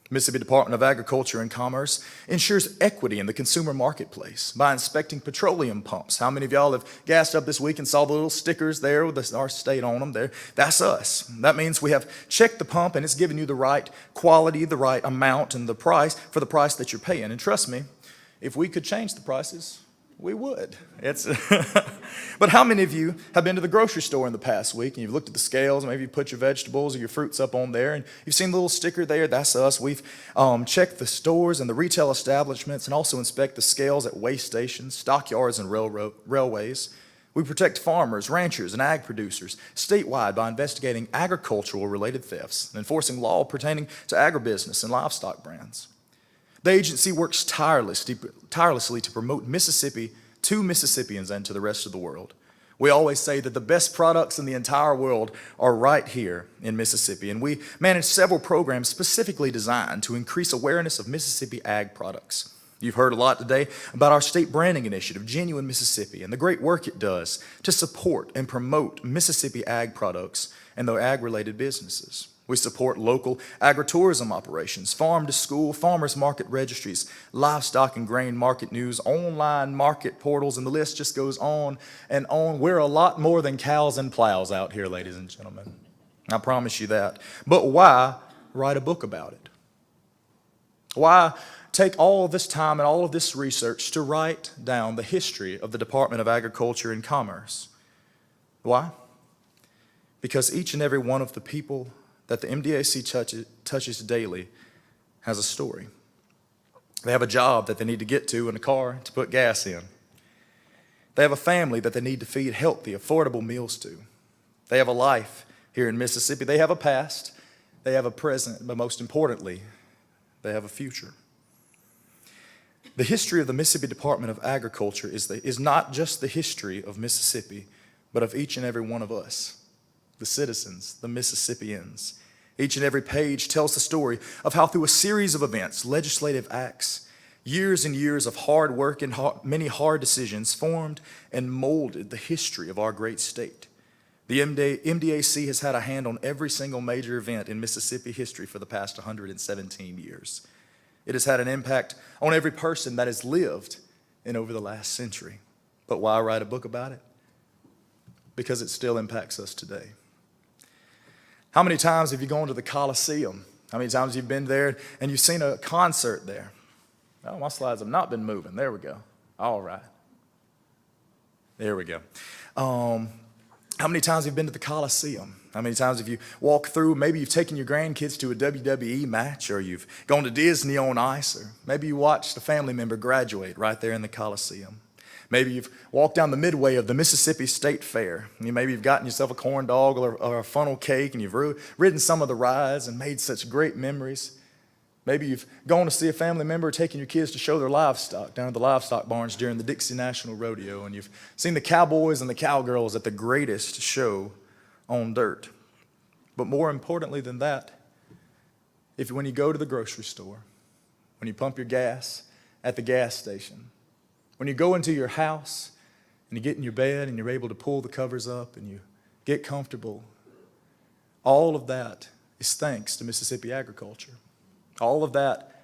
E: The Mississippi Department of Agriculture and Commerce ensures equity in the consumer marketplace by inspecting petroleum pumps. How many of y'all have gassed up this week and saw the little stickers there with our state on them? There, that's us. That means we have checked the pump and it's given you the right quality, the right amount, and the price for the price that you're paying. And trust me, if we could change the prices, we would. But how many of you have been to the grocery store in the past week and you've looked at the scales, maybe you put your vegetables or your fruits up on there and you've seen the little sticker there, that's us. We've checked the stores and the retail establishments and also inspect the scales at weigh stations, stockyards, and railways. We protect farmers, ranchers, and ag producers statewide by investigating agricultural-related thefts and enforcing law pertaining to agribusiness and livestock brands. The agency works tirelessly to promote Mississippi to Mississippians and to the rest of the world. We always say that the best products in the entire world are right here in Mississippi, and we manage several programs specifically designed to increase awareness of Mississippi ag products. You've heard a lot today about our state branding initiative, Genuine Mississippi, and the great work it does to support and promote Mississippi ag products and their ag-related businesses. We support local agritourism operations, farm-to-school, farmers market registries, livestock and grain market news, online market portals, and the list just goes on and on. We're a lot more than cows and plows out here, ladies and gentlemen. I promise you that. But why write a book about it? Why take all of this time and all of this research to write down the history of the Department of Agriculture and Commerce? Why? Because each and every one of the people that the MDAC touches daily has a story. They have a job that they need to get to and a car to put gas in. They have a family that they need to feed healthy, affordable meals to. They have a life here in Mississippi. They have a past, they have a present, but most importantly, they have a future. The history of the Mississippi Department of Agriculture is not just the history of Mississippi, but of each and every one of us. The citizens, the Mississippians. Each and every page tells the story of how through a series of events, legislative acts, years and years of hard work and many hard decisions formed and molded the history of our great state. The MDAC has had a hand on every single major event in Mississippi history for the past 117 years. It has had an impact on every person that has lived in over the last century. But why write a book about it? Because it still impacts us today. How many times have you gone to the Coliseum? How many times have you been there and you've seen a concert there? Oh, my slides have not been moving. There we go. All right. There we go. How many times have you been to the Coliseum? How many times have you walked through? Maybe you've taken your grandkids to a WWE match, or you've gone to Disney on ice, or maybe you watched a family member graduate right there in the Coliseum. Maybe you've walked down the midway of the Mississippi State Fair. Maybe you've gotten yourself a corn dog or a funnel cake, and you've ridden some of the rides and made such great memories. Maybe you've gone to see a family member taking your kids to show their livestock down at the livestock barns during the Dixie National Rodeo, and you've seen the cowboys and the cowgirls at the greatest show on dirt. But more importantly than that, when you go to the grocery store, when you pump your gas at the gas station, when you go into your house and you get in your bed and you're able to pull the covers up and you get comfortable, all of that is thanks to Mississippi agriculture. All of that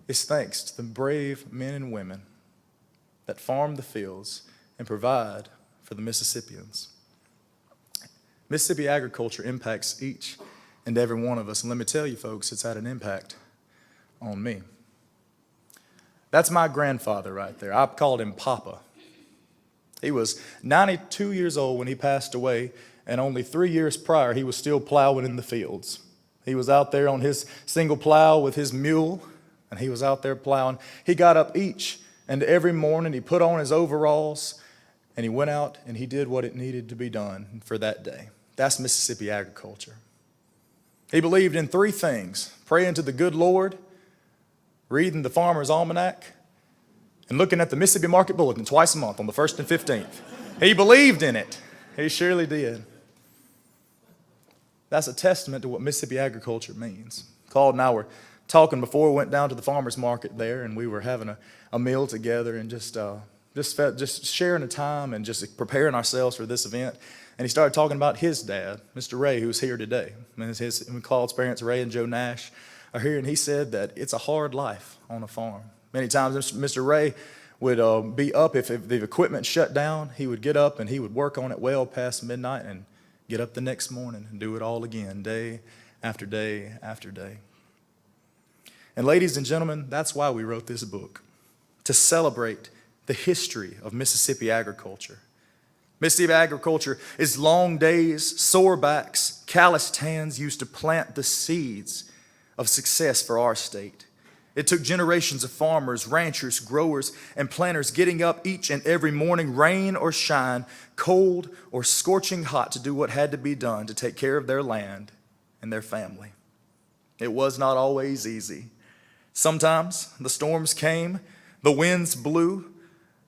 E: is thanks to the brave men and women that farm the fields and provide for the Mississippians. Mississippi agriculture impacts each and every one of us. And let me tell you, folks, it's had an impact on me. That's my grandfather right there. I called him Papa. He was 92 years old when he passed away, and only 3 years prior, he was still plowing in the fields. He was out there on his single plow with his mule, and he was out there plowing. He got up each and every morning, he put on his overalls, and he went out and he did what it needed to be done for that day. That's Mississippi agriculture. He believed in 3 things: praying to the good Lord, reading the Farmer's Almanac, and looking at the Mississippi Market Bulletin twice a month on the 1st and 15th. He believed in it. He surely did. That's a testament to what Mississippi agriculture means. Claude and I were talking before we went down to the farmer's market there, and we were having a meal together and just sharing the time and just preparing ourselves for this event. And he started talking about his dad, Mr. Ray, who's here today. And Claude's parents, Ray and Joe Nash, are here, and he said that it's a hard life on a farm. Many times Mr. Ray would be up if the equipment shut down. He would get up and he would work on it well past midnight and get up the next morning and do it all again, day after day after day. And ladies and gentlemen, that's why we wrote this book, to celebrate the history of Mississippi agriculture. Mississippi agriculture is long days, sore backs, calloused hands used to plant the seeds of success for our state. It took generations of farmers, ranchers, growers, and planters getting up each and every morning, rain or shine, cold or scorching hot, to do what had to be done to take care of their land and their family. It was not always easy. Sometimes the storms came, the winds blew,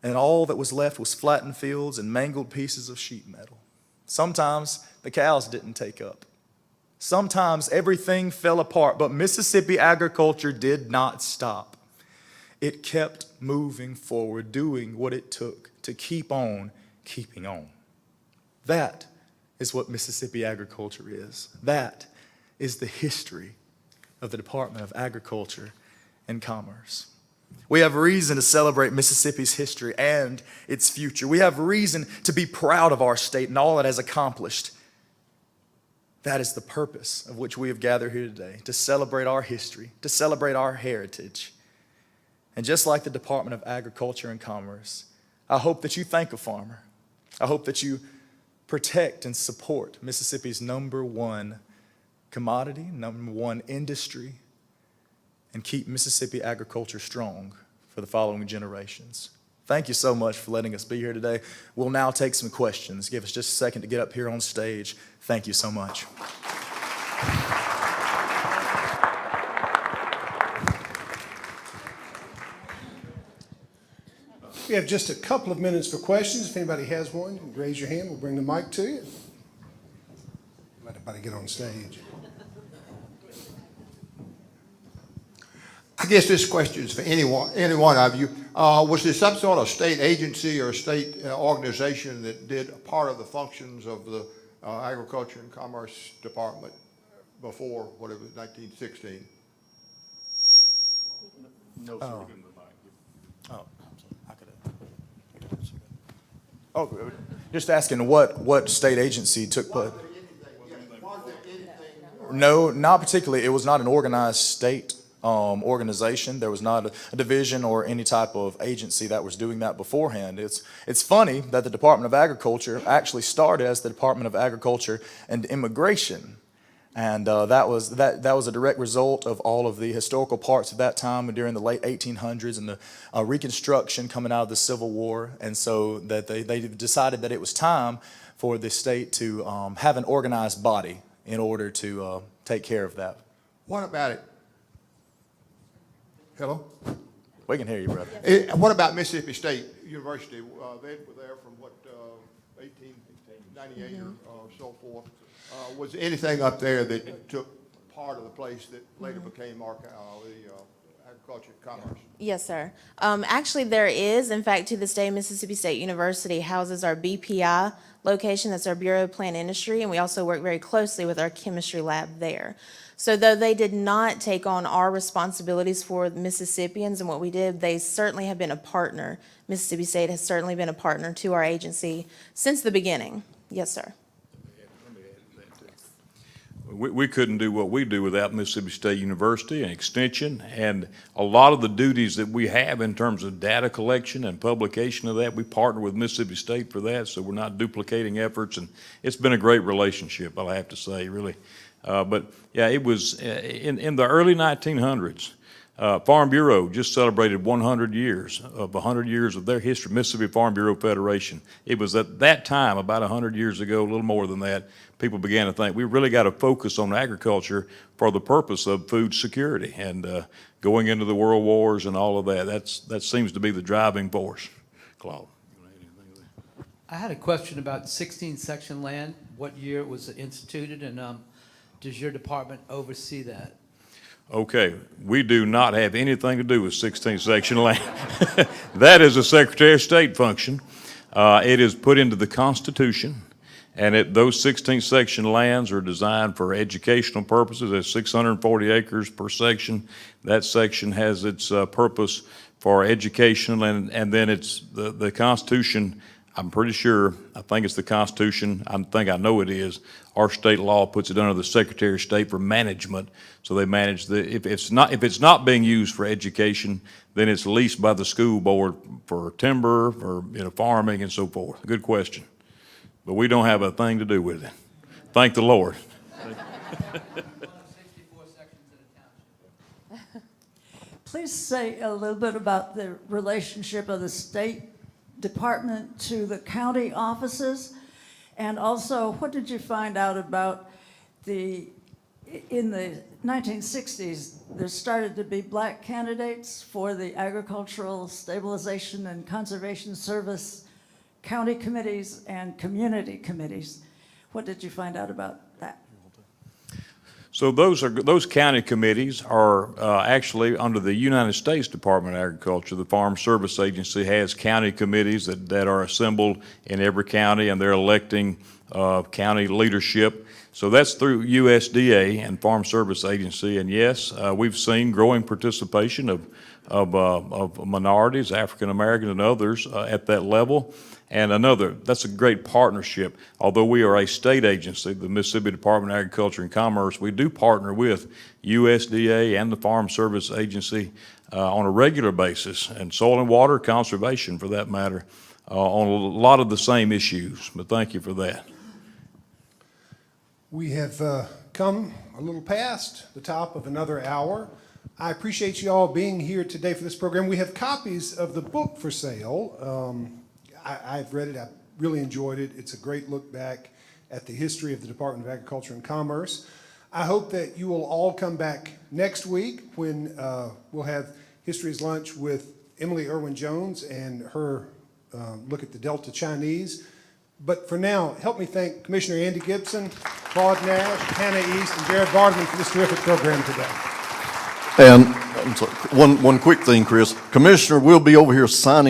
E: and all that was left was flattened fields and mangled pieces of sheet metal. Sometimes the cows didn't take up. Sometimes everything fell apart, but Mississippi agriculture did not stop. It kept moving forward, doing what it took to keep on keeping on. That is what Mississippi agriculture is. That is the history of the Department of Agriculture and Commerce. We have reason to celebrate Mississippi's history and its future. We have reason to be proud of our state and all it has accomplished. That is the purpose of which we have gathered here today, to celebrate our history, to celebrate our heritage. And just like the Department of Agriculture and Commerce, I hope that you thank a farmer. I hope that you protect and support Mississippi's #1 commodity, #1 industry, and keep Mississippi agriculture strong for the following generations. Thank you so much for letting us be here today. We'll now take some questions. Give us just a second to get up here on stage. Thank you so much.
F: We have just a couple of minutes for questions. If anybody has one, raise your hand. We'll bring the mic to you. Let everybody get on stage.
G: I guess this question is for any one of you. Was there some sort of state agency or state organization that did a part of the functions of the Agriculture and Commerce Department before, whatever, 1916?
A: No, sir.
E: Just asking what state agency took place? No, not particularly. It was not an organized state. organization. There was not a division or any type of agency that was doing that beforehand. It's funny that the Department of Agriculture actually started as the Department of Agriculture and Immigration. And that was a direct result of all of the historical parts of that time and during the late 1800s and the Reconstruction coming out of the Civil War. And so that they decided that it was time for the state to have an organized body in order to take care of that.
G: What about it? Hello?
E: We can hear you, brother.
G: What about Mississippi State University? They were there from what, 1898 or so forth. Was anything up there that took part of the place that later became the Agriculture and Commerce?
D: Yes, sir. Actually, there is. In fact, to this day, Mississippi State University houses our BPI location. That's our Bureau of Plant Industry, and we also work very closely with our chemistry lab there. So though they did not take on our responsibilities for Mississippians and what we did, they certainly have been a partner. Mississippi State has certainly been a partner to our agency since the beginning. Yes, sir.
A: We couldn't do what we do without Mississippi State University and Extension, and a lot of the duties that we have in terms of data collection and publication of that, we partner with Mississippi State for that, so we're not duplicating efforts, and it's been a great relationship, I'll have to say, really. But yeah, it was in the early 1900s. Farm Bureau just celebrated 100 years of their history, Mississippi Farm Bureau Federation. It was at that time, about 100 years ago, a little more than that, people began to think, we really got to focus on agriculture for the purpose of food security and going into the world wars and all of that. That seems to be the driving force. Claude.
H: I had a question about 16 section land, what year it was instituted, and does your department oversee that?
A: Okay, we do not have anything to do with 16th section land. That is a Secretary of State function. It is put into the Constitution, and those 16th section lands are designed for educational purposes. There's 640 acres per section. That section has its purpose for education, and then it's the Constitution. I'm pretty sure, I think it's the Constitution, I know it is. Our state law puts it under the Secretary of State for management. So they manage if it's not being used for education, then it's leased by the school board for timber, or farming and so forth. Good question. But we don't have a thing to do with it. Thank the Lord.
H: 64 sections in a township.
I: Please say a little bit about the relationship of the State Department to the county offices, and also what did you find out about in the 1960s, there started to be black candidates for the Agricultural Stabilization and Conservation Service county committees and community committees. What did you find out about that?
A: So those county committees are actually under the United States Department of Agriculture. The Farm Service Agency has county committees that are assembled in every county, and they're electing county leadership. So that's through USDA and Farm Service Agency. And yes, we've seen growing participation of minorities, African Americans and others at that level. And that's a great partnership. Although we are a state agency, the Mississippi Department of Agriculture and Commerce, we do partner with USDA and the Farm Service Agency on a regular basis, and soil and water conservation for that matter, on a lot of the same issues. But thank you for that.
F: We have come a little past the top of another hour. I appreciate you all being here today for this program. We have copies of the book for sale. I've read it. I really enjoyed it. It's a great look back at the history of the Department of Agriculture and Commerce. I hope that you will all come back next week when we'll have History's Lunch with Emily Irwin Jones and her look at the Delta Chinese. But for now, help me thank Commissioner Andy Gipson, Claude Nash, Hannah East, and Jared Vardaman for this terrific program today.
C: And I'm sorry, one quick thing, Chris. Commissioner will be over here signing